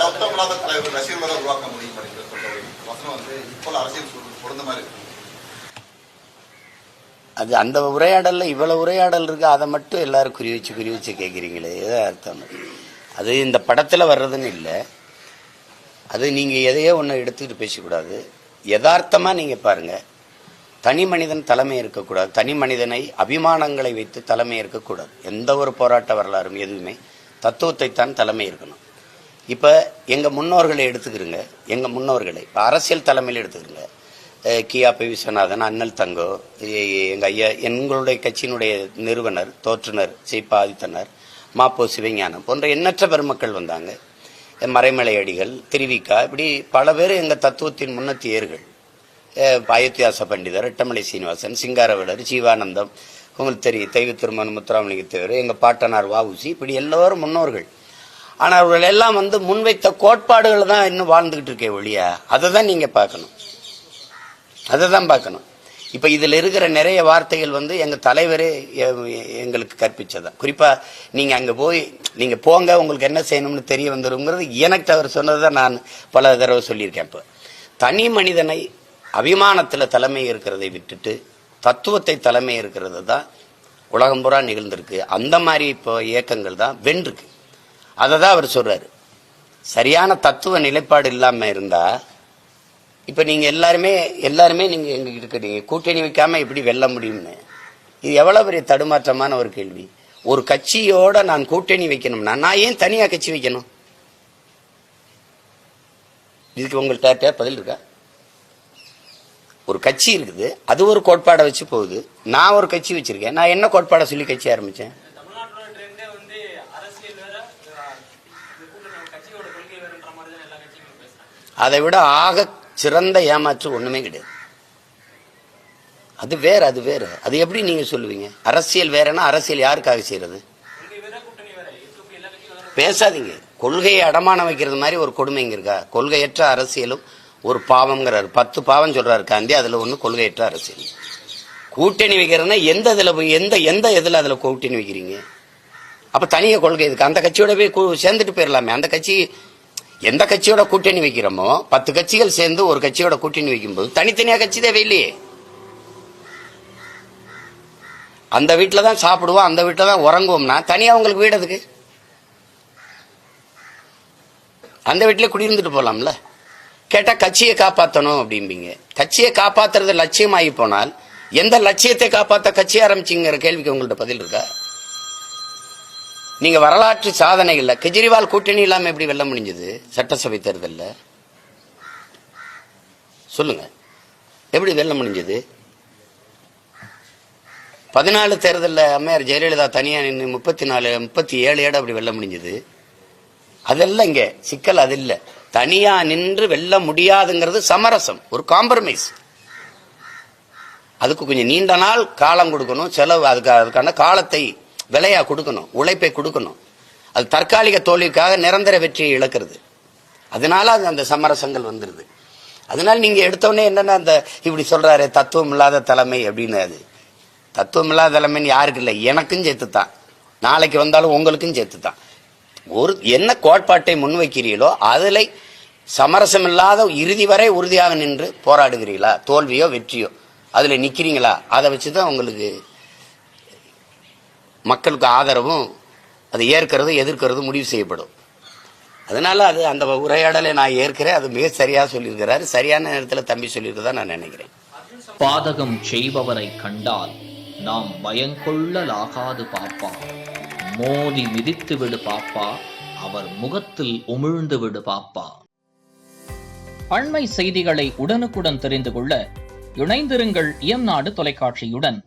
தத்துவமில்லாத தலைவர் ரசிகர்களாக உருவாக்க முடியும் அப்படிங்கிற சொல்ற வசனம் வந்து இப்போ அரசியல் பொருந்த மாதிரி இருக்கு. அது அந்த உரையாடல்ல இவ்வளவு உரையாடல் இருக்கு, அதை மட்டும் எல்லாரும் குறி வச்சு கேட்குறீங்களே, ஏதோ அர்த்தம். அது இந்த படத்துல வர்றதுன்னு இல்லை. அது நீங்க எதையோ ஒன்று எடுத்துக்கிட்டு பேசக்கூடாது. யதார்த்தமா நீங்க பாருங்க, தனி மனிதன் தலைமை இருக்கக்கூடாது. தனி மனிதனை அபிமானங்களை வைத்து தலைமை இருக்கக்கூடாது. எந்த ஒரு போராட்ட வரலாறும் எதுவுமே தத்துவத்தை தான் தலைமை இருக்கணும். இப்ப எங்க முன்னோர்களை எடுத்துக்கிறங்க, எங்க முன்னோர்களை இப்ப அரசியல் தலைமையில் எடுத்துக்கிறங்க. கியாபி விஸ்வநாதன், அண்ணல் தங்கோ, எங்க ஐயா, எங்களுடைய கட்சியினுடைய நிறுவனர் தோற்றுனர் சீபா ஆதித்தனர், மாப்போ சிவஞானம் போன்ற எண்ணற்ற பெருமக்கள் வந்தாங்க. மறைமலை அடிகள், திருவிக்கா, இப்படி பல பேர் எங்க தத்துவத்தின் முன்னத்தியர்கள். அயோத்தியாச பண்டிதர், எட்டமலை சீனிவாசன், சிங்காரவேலர், ஜீவானந்தம், உங்களுக்கு தெரியும் தெய்வ திருமணம், முத்துராமலிங்க தேவர், எங்க பாட்டனார் வஉசி, இப்படி எல்லோரும் முன்னோர்கள். ஆனால் அவர்கள் எல்லாம் வந்து முன்வைத்த கோட்பாடுகள் தான் இன்னும் வாழ்ந்துகிட்டு இருக்கே ஒழியா, அதை தான் நீங்க பார்க்கணும், அதை தான் பார்க்கணும். இப்ப இதுல இருக்கிற நிறைய வார்த்தைகள் வந்து எங்க தலைவரே எங்களுக்கு கற்பிச்சதான். குறிப்பா நீங்க அங்க போய் நீங்க போங்க, உங்களுக்கு என்ன செய்யணும்னு தெரிய வந்துருங்கிறது எனக்கு அவர் சொன்னதுதான் நான் பல தடவை சொல்லியிருக்கேன். இப்ப தனி மனிதனை அபிமானத்துல தலைமை இருக்கிறதை விட்டுட்டு தத்துவத்தை தலைமை இருக்கிறது தான் உலகம் பூரா நிகழ்ந்திருக்கு. அந்த மாதிரி இப்போ இயக்கங்கள் தான் வென்றிருக்கு. அதை தான் அவர் சொல்றாரு. சரியான தத்துவ நிலைப்பாடு இல்லாம இருந்தா இப்ப நீங்க எல்லாருமே நீங்க எங்க இருக்கிறீங்க, கூட்டணி வைக்காம எப்படி வெல்ல முடியும்னு, இது எவ்வளவு பெரிய தடுமாற்றமான ஒரு கேள்வி. ஒரு கட்சியோட நான் கூட்டணி வைக்கணும்னா நான் ஏன் தனியா கட்சி வைக்கணும்? இதுக்கு உங்கள்கிட்ட பதில் இருக்கா? ஒரு கட்சி இருக்குது, அது ஒரு கோட்பாடை வச்சு போகுது. நான் ஒரு கட்சி வச்சிருக்கேன், நான் என்ன கோட்பாடை சொல்லி கட்சி ஆரம்பிச்சேன்? அதை விட ஆக சிறந்த ஏமாற்று ஒண்ணுமே கிடையாது. அது வேற, அது வேற. அது எப்படி நீங்க சொல்லுவீங்க? அரசியல் வேறன்னா அரசியல் யாருக்காக செய்யறது? பேசாதீங்க. கொள்கையை அடமானம் வைக்கிறது மாதிரி ஒரு கொடுமைங்க இருக்கா? கொள்கையற்ற அரசியலும் ஒரு பாவம்ங்கிறாரு. 10 பாவம் சொல்றாரு காந்தி, அதுல ஒண்ணு கொள்கையற்ற அரசியல். கூட்டணி வைக்கிறதுனா எந்த இதுல போய் எந்த இதுல அதுல கூட்டணி வைக்கிறீங்க? அப்ப தனிய கொள்கை இருக்கு. அந்த கட்சியோட போய் சேர்ந்துட்டு போயிடலாமே. அந்த கட்சி எந்த கட்சியோட கூட்டணி வைக்கிறோமோ 10 கட்சிகள் சேர்ந்து ஒரு கட்சியோட கூட்டணி வைக்கும்போது தனித்தனியா கட்சி தேவையில்லையே. அந்த வீட்டுல தான் சாப்பிடுவோம், அந்த வீட்டுல தான் உறங்குவோம்னா தனியா உங்களுக்கு வீடு எதுக்கு? அந்த வீட்டுல குடியிருந்துட்டு போலாம்ல. கேட்டா கட்சியை காப்பாற்றணும் அப்படிம்பீங்க. கட்சியை காப்பாத்துறது லட்சியமாகி போனால் எந்த லட்சியத்தை காப்பாற்ற கட்சி ஆரம்பிச்சுங்கிற கேள்விக்கு உங்கள்ட்ட பதில் இருக்கா? நீங்க வரலாற்று சாதனைகள்ல கெஜ்ரிவால் கூட்டணி இல்லாம எப்படி வெல்ல முடிஞ்சது சட்டசபை தேர்தல்ல? சொல்லுங்க, எப்படி வெல்ல முடிஞ்சது? 14 தேர்தல்ல அம்மையார் ஜெயலலிதா தனியா நின்று 37 ஏட அப்படி வெல்ல முடிஞ்சது. அதெல்லாம் இங்க சிக்கல். அது இல்ல, தனியா நின்று வெல்ல முடியாதுங்கிறது சமரசம், ஒரு காம்ப்ரமைஸ். அதுக்கு கொஞ்சம் நீண்ட நாள் காலம் கொடுக்கணும், செலவு, அதுக்கான காலத்தை விலையா கொடுக்கணும், உழைப்பை கொடுக்கணும். அது தற்காலிக தோல்விக்காக நிரந்தர வெற்றியை இழக்கிறது. அதனால அது அந்த சமரசங்கள் வந்துருது. அதனால நீங்க எடுத்தோடனே என்னன்னா அந்த இப்படி சொல்றாரு தத்துவம் இல்லாத தலைமை அப்படின்னு. அது தத்துவம் இல்லாத தலைமைன்னு யாருக்கு இல்லை, எனக்கும் சேர்த்துத்தான், நாளைக்கு வந்தாலும் உங்களுக்கும் சேர்த்துத்தான். ஒரு என்ன கோட்பாட்டை முன்வைக்கிறீர்களோ அதுல சமரசம் இல்லாத இறுதி வரை உறுதியாக நின்று போராடுகிறீங்களா, தோல்வியோ வெற்றியோ அதுல நிக்கிறீங்களா, அதை வச்சுதான் உங்களுக்கு மக்களுக்கு ஆதரவும் அதை ஏற்கிறது எதிர்க்கிறது முடிவு செய்யப்படும். அதனால அது அந்த உரையாடலை நான் ஏற்கிறேன். அது மிக சரியா சொல்லியிருக்கிறாரு. சரியான நேரத்தில் தம்பி சொல்லியிருக்கதா நான் நினைக்கிறேன். பாதகம் செய்பவரை கண்டால் நாம் பயங்கொள்ளலாகாது பாப்பா, மோதி மிதித்து விடு பாப்பா, அவர் முகத்தில் உமிழ்ந்து விடு பாப்பா. அண்மை செய்திகளை உடனுக்குடன் தெரிந்து கொள்ள இணைந்திருங்கள் இயம்நாடு தொலைக்காட்சியுடன்.